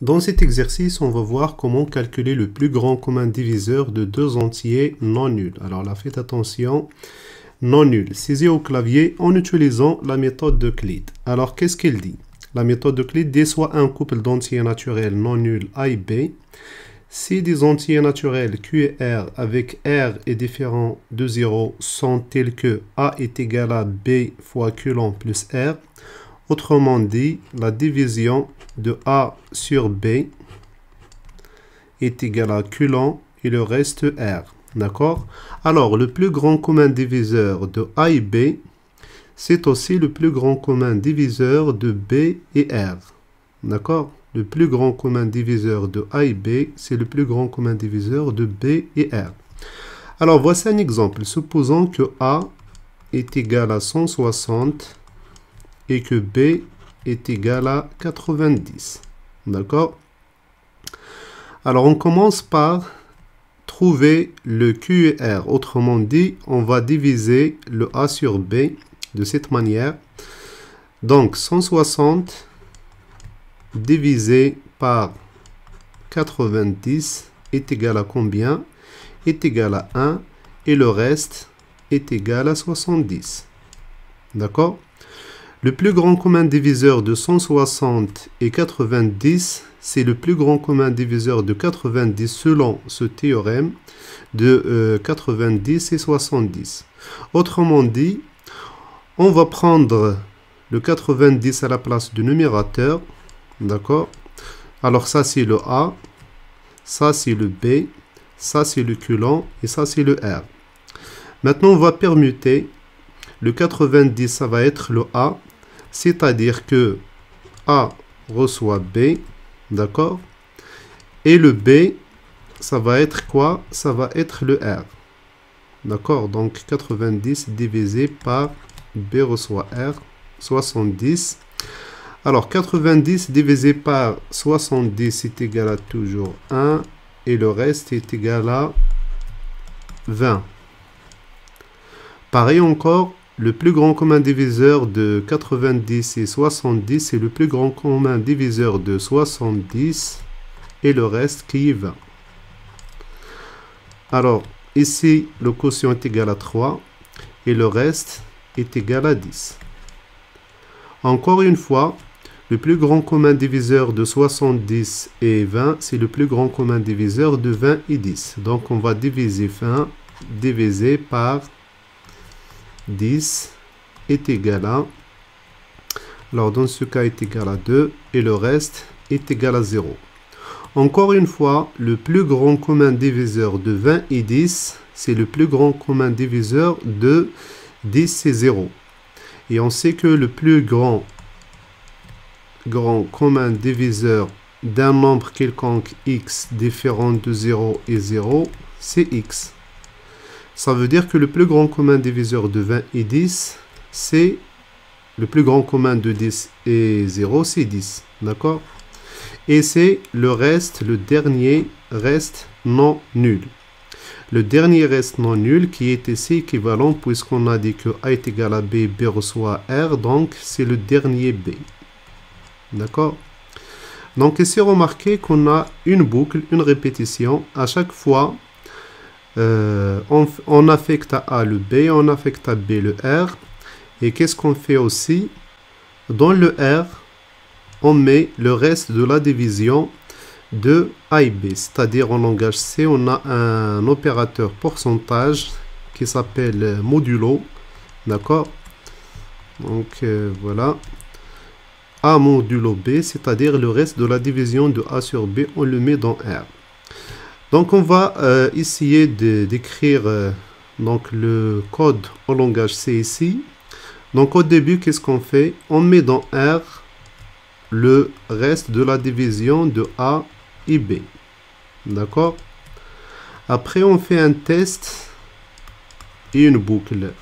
Dans cet exercice, on va voir comment calculer le plus grand commun diviseur de deux entiers non nuls. Alors là, faites attention, non nuls. Saisissez au clavier en utilisant la méthode d'Euclide. Alors, qu'est-ce qu'il dit? La méthode d'Euclide déçoit un couple d'entiers naturels non nuls A et B. Si des entiers naturels Q et R avec R est différent de 0 sont tels que A est égal à B fois Q long plus R. Autrement dit, la division de A sur B est égale à Q long et le reste R. D'accord? Alors, le plus grand commun diviseur de A et B, c'est aussi le plus grand commun diviseur de B et R. D'accord? Le plus grand commun diviseur de A et B, c'est le plus grand commun diviseur de B et R. Alors, voici un exemple. Supposons que A est égal à 160 et que B est égal à 90. D'accord? Alors, on commence par trouver le Q et R. Autrement dit, on va diviser le A sur B de cette manière. Donc, 160 divisé par 90 est égal à combien? Est égal à 1 et le reste est égal à 70. D'accord? Le plus grand commun diviseur de 160 et 90, c'est le plus grand commun diviseur de 90 selon ce théorème de 90 et 70. Autrement dit, on va prendre le 90 à la place du numérateur. D'accord? Alors ça c'est le A, ça c'est le B, ça c'est le Q long et ça c'est le R. Maintenant on va permuter. Le 90 ça va être le A, c'est-à-dire que A reçoit B, d'accord? Et le B, ça va être quoi? Ça va être le R. D'accord? Donc 90 divisé par B reçoit R, 70. Alors 90 divisé par 70 est égal à toujours 1 et le reste est égal à 20. Pareil encore. Le plus grand commun diviseur de 90 et 70, c'est le plus grand commun diviseur de 70 et le reste qui est 20. Alors, ici, le quotient est égal à 3 et le reste est égal à 10. Encore une fois, le plus grand commun diviseur de 70 et 20, c'est le plus grand commun diviseur de 20 et 10. Donc, on va diviser 20 divisé par 10 est égal à, alors dans ce cas est égal à 2 et le reste est égal à 0. Encore une fois, le plus grand commun diviseur de 20 et 10, c'est le plus grand commun diviseur de 10 et 0. Et on sait que le plus grand commun diviseur d'un nombre quelconque x différent de 0 et 0, c'est x. Ça veut dire que le plus grand commun diviseur de 20 et 10, c'est le plus grand commun de 10 et 0, c'est 10. D'accord? Et c'est le reste, le dernier reste non nul. Le dernier reste non nul qui est ici équivalent puisqu'on a dit que A est égal à B, B reçoit R, donc c'est le dernier B. D'accord? Donc ici, remarquez qu'on a une boucle, une répétition. À chaque fois, on affecte à A le B, on affecte à B le R. Et qu'est-ce qu'on fait aussi? Dans le R, on met le reste de la division de A et B. C'est-à-dire en langage C, on a un opérateur pourcentage qui s'appelle modulo. D'accord? Donc voilà. A modulo B, c'est-à-dire le reste de la division de A sur B, on le met dans R. Donc, on va essayer d'écrire donc le code au langage C ici. Donc, au début, qu'est-ce qu'on fait? On met dans R le reste de la division de A et B. D'accord? Après, on fait un test et une boucle.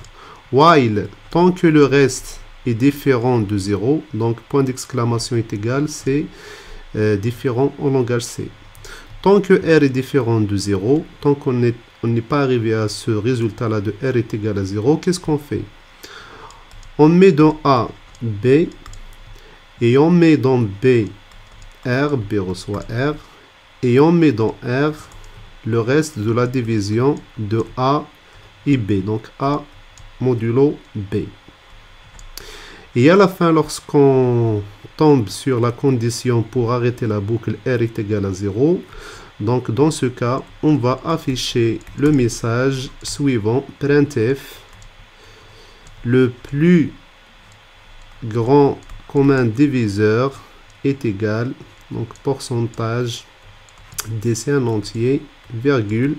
While, tant que le reste est différent de 0, donc point d'exclamation est égal, c'est différent au langage C. Tant que R est différent de 0, tant qu'on n'est pas arrivé à ce résultat-là de R est égal à 0, qu'est-ce qu'on fait? On met dans A B et on met dans B R, B reçoit R, et on met dans R le reste de la division de A et B, donc A modulo B. Et à la fin, lorsqu'on tombe sur la condition pour arrêter la boucle R est égal à 0, donc dans ce cas, on va afficher le message suivant, printf, le plus grand commun diviseur est égal, donc pourcentage DC en entier, virgule.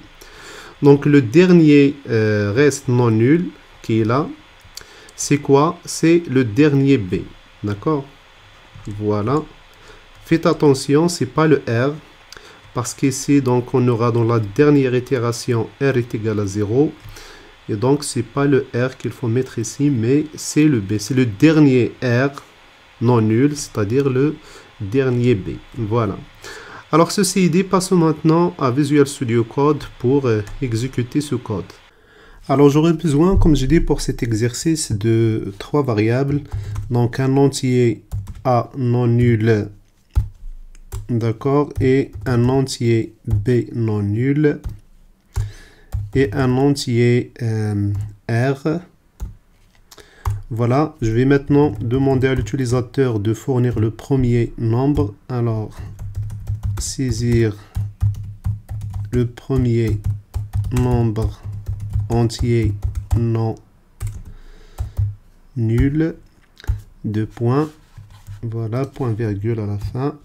Donc le dernier reste non nul qui est là, c'est quoi? C'est le dernier B, d'accord? Voilà. Faites attention, c'est pas le R, parce qu'ici, donc, on aura dans la dernière itération R est égal à 0. Et donc, c'est pas le R qu'il faut mettre ici, mais c'est le B. C'est le dernier R non nul, c'est-à-dire le dernier B. Voilà. Alors, ceci dit, passons maintenant à Visual Studio Code pour exécuter ce code. Alors, j'aurai besoin, comme j'ai dit, pour cet exercice de 3 variables. Donc, un entier A non nul, d'accord, et un entier B non nul, et un entier R. Voilà, je vais maintenant demander à l'utilisateur de fournir le premier nombre. Alors, saisir le premier nombre entier non nul, deux points, voilà, point virgule à la fin.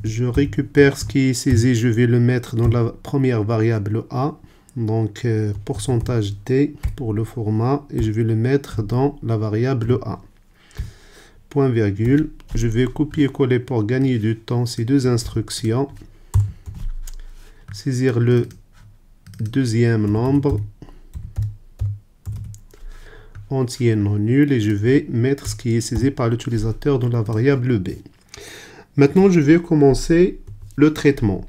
Je récupère ce qui est saisi, je vais le mettre dans la première variable A, donc pourcentage D pour le format, et je vais le mettre dans la variable A. Point virgule, je vais copier-coller pour gagner du temps ces deux instructions. Saisir le deuxième nombre entier non nul et je vais mettre ce qui est saisi par l'utilisateur dans la variable B. Maintenant, je vais commencer le traitement.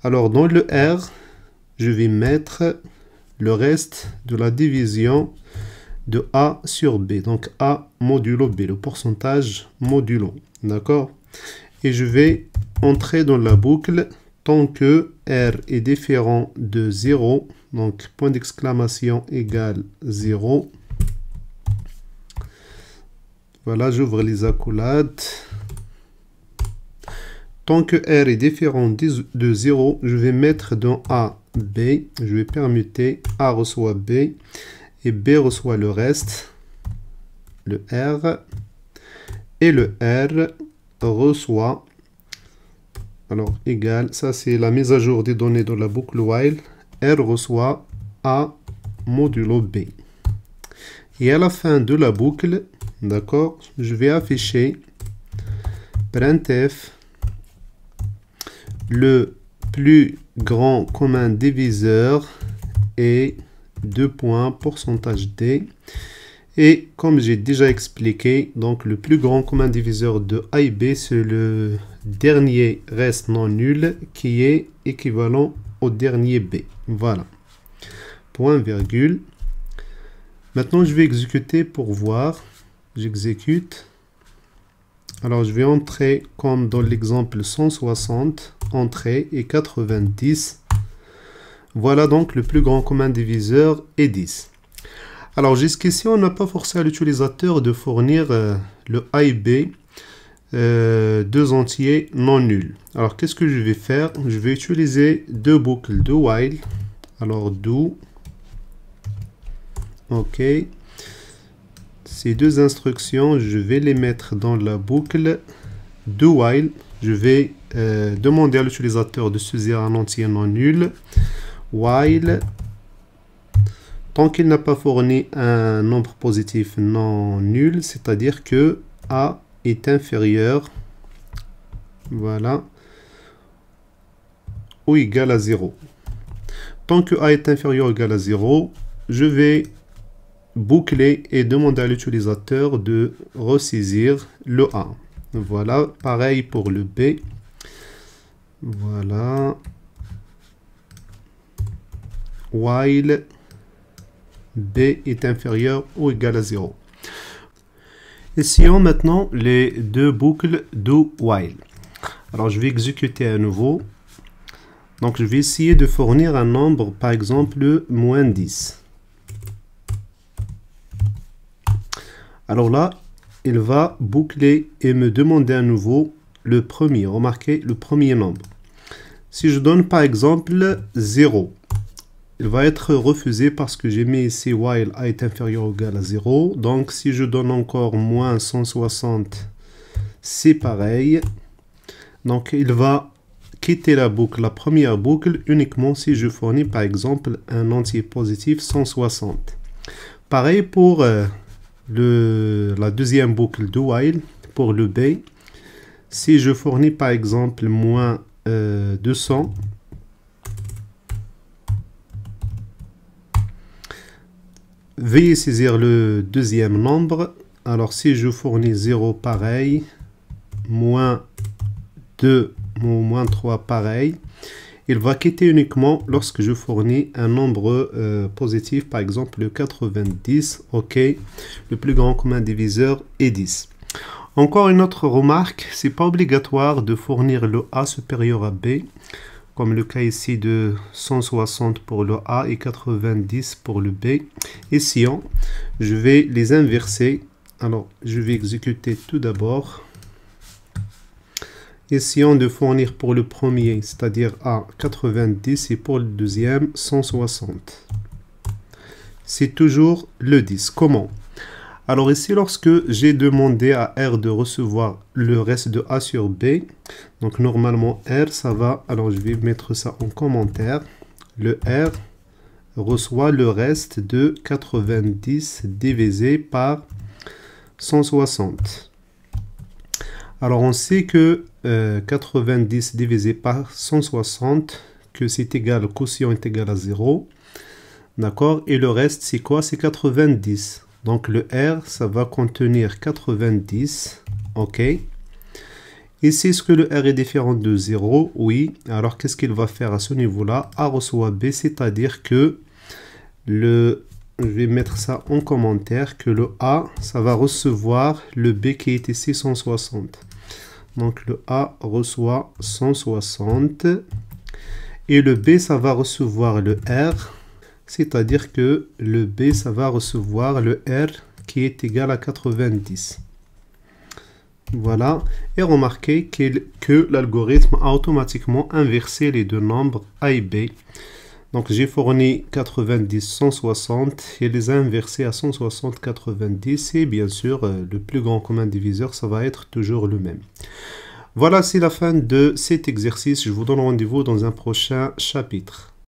Alors, dans le R, je vais mettre le reste de la division de A sur B. Donc, A modulo B, le pourcentage modulo. D'accord? Et je vais entrer dans la boucle tant que R est différent de 0. Donc, point d'exclamation égale 0. Voilà, j'ouvre les accolades. Tant que R est différent de 0, je vais mettre dans A, B. Je vais permuter A reçoit B et B reçoit le reste, le R. Et le R reçoit, alors égal, ça c'est la mise à jour des données dans la boucle while. R reçoit A modulo B. Et à la fin de la boucle, d'accord, je vais afficher printf le plus grand commun diviseur est 2 points pourcentage D. Et comme j'ai déjà expliqué, donc le plus grand commun diviseur de A et B, c'est le dernier reste non nul qui est équivalent au dernier B. Voilà. Point virgule. Maintenant, je vais exécuter pour voir. J'exécute. Alors, je vais entrer comme dans l'exemple 160, entrée et 90. Voilà donc le plus grand commun diviseur est 10. Alors, jusqu'ici, on n'a pas forcé à l'utilisateur de fournir le A et B, deux entiers non nuls. Alors, qu'est-ce que je vais faire? Je vais utiliser deux boucles de while. Alors, do. OK. Ces deux instructions, je vais les mettre dans la boucle de while. Je vais demander à l'utilisateur de saisir un entier non nul. While, tant qu'il n'a pas fourni un nombre positif non nul, c'est-à-dire que A est inférieur, voilà, ou égal à 0. Tant que A est inférieur ou égal à 0, je vais boucler et demander à l'utilisateur de ressaisir le A. Voilà, pareil pour le B. Voilà. While B est inférieur ou égal à 0. Essayons maintenant les deux boucles do while. Alors je vais exécuter à nouveau. Donc je vais essayer de fournir un nombre, par exemple moins 10. Alors là, il va boucler et me demander à nouveau le premier. Remarquez le premier nombre. Si je donne par exemple 0, il va être refusé parce que j'ai mis ici while a est inférieur ou égal à 0. Donc si je donne encore moins 160, c'est pareil. Donc il va quitter la boucle, la première boucle, uniquement si je fournis par exemple un entier positif 160. Pareil pour la deuxième boucle de while, pour le B. Si je fournis par exemple moins 200, veuillez saisir le deuxième nombre. Alors si je fournis 0, pareil, moins 2 ou moins 3, pareil. Il va quitter uniquement lorsque je fournis un nombre positif, par exemple le 90. OK, le plus grand commun diviseur est 10. Encore une autre remarque, c'est pas obligatoire de fournir le A supérieur à B, comme le cas ici de 160 pour le A et 90 pour le B. Essayons, je vais les inverser. Alors, je vais exécuter tout d'abord. Essayons de fournir pour le premier, c'est-à-dire A 90, et pour le deuxième 160. C'est toujours le 10. Comment? Alors ici, lorsque j'ai demandé à R de recevoir le reste de A sur B, donc normalement R, ça va, alors je vais mettre ça en commentaire, le R reçoit le reste de 90 divisé par 160. Alors on sait que 90 divisé par 160, que c'est égal, le quotient est égal à 0. D'accord? Et le reste, c'est quoi? C'est 90. Donc le R, ça va contenir 90. OK. Ici, est-ce que le R est différent de 0? Oui. Alors qu'est-ce qu'il va faire à ce niveau-là? A reçoit B, c'est-à-dire que je vais mettre ça en commentaire, que le A, ça va recevoir le B qui est ici 160. Donc le A reçoit 160 et le B, ça va recevoir le R, c'est-à-dire que le B, ça va recevoir le R qui est égal à 90. Voilà, et remarquez que l'algorithme a automatiquement inversé les deux nombres A et B. Donc j'ai fourni 90, 160 et les a inversés à 160, 90. Et bien sûr, le plus grand commun diviseur, ça va être toujours le même. Voilà, c'est la fin de cet exercice. Je vous donne rendez-vous dans un prochain chapitre.